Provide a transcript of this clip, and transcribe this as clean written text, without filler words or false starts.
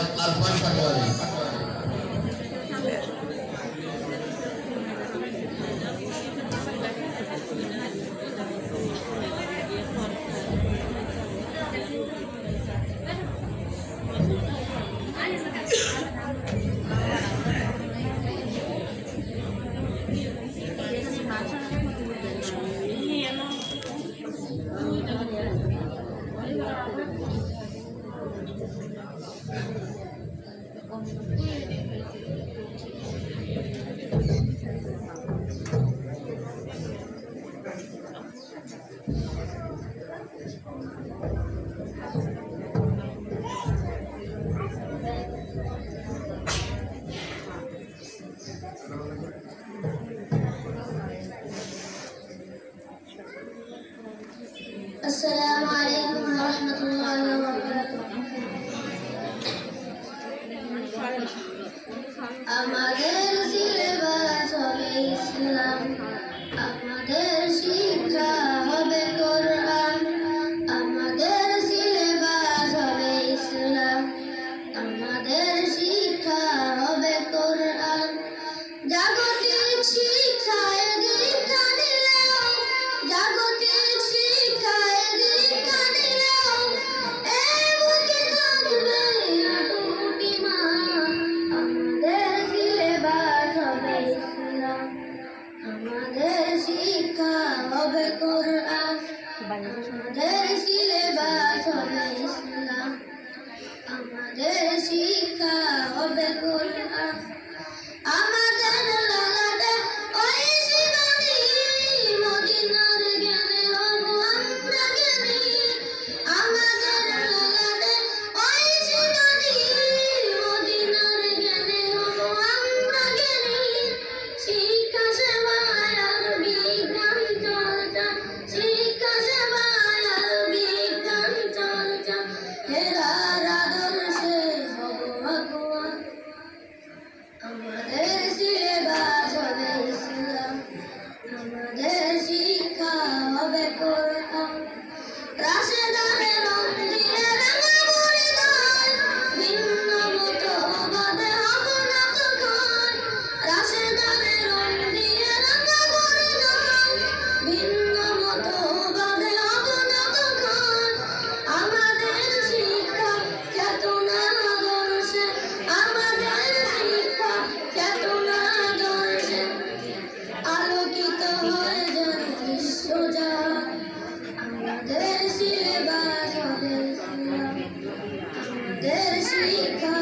Arfan Patwari. السلام عليكم ورحمة الله وبركاته. আমাদের syllabus হবে ইসলাম, আমাদের শিক্ষা হবে কোরআন। আমাদের সিলেবাস হবে ইসলাম, আমাদের শিক্ষা হবে কোরআন। জাগতিক শিক্ষায় দীক্ষা নিলেও, জাগতিক শিক্ষায় দীক্ষা নিলেও এই বুকে থাকবে অটুট ঈমান। আমাদের সিলেবাস হবে ইসলাম, আমাদের শিক্ষা হবে কোরআন। আমাদের সিলেবাস হবে ইসলাম, আমাদের শিক্ষা হবে কোরআন। আমাদের লালাটে ওই শিবানী, মদিনার জ্ঞানে হব আমরা জ্ঞানী। আমাদের লালাটে ওই শিবানী, মদিনার জ্ঞানে হব আমরা জ্ঞানী। শিক্ষা সেবায় আর বিজ্ঞান চর্চা, শিক্ষা সেবায় আর বিজ্ঞান চর্চা, হেরার আদর্শে হব আগুয়া। আমাদের সিলেবাস হবে ইসলাম, আমাদের শিক্ষা হবে কোরআন। রাশেদারে রং দিয়ে রাঙাবো হৃদয়, ভিন্ন মতবাদে হব না তখন। রাশেদারে রং দিয়ে রাঙাবো হৃদয়, ভিন্ন মতবাদে হব না তখন। আমাদের শিক্ষা চেতনা আদর্শে, আমাদের শিক্ষা চেতনা আদর্শে আলোকিত হয়ে যেন বিশ্বজাত। আমাদের সিলেবাস হবে ইসলাম, আমাদের শিক্ষা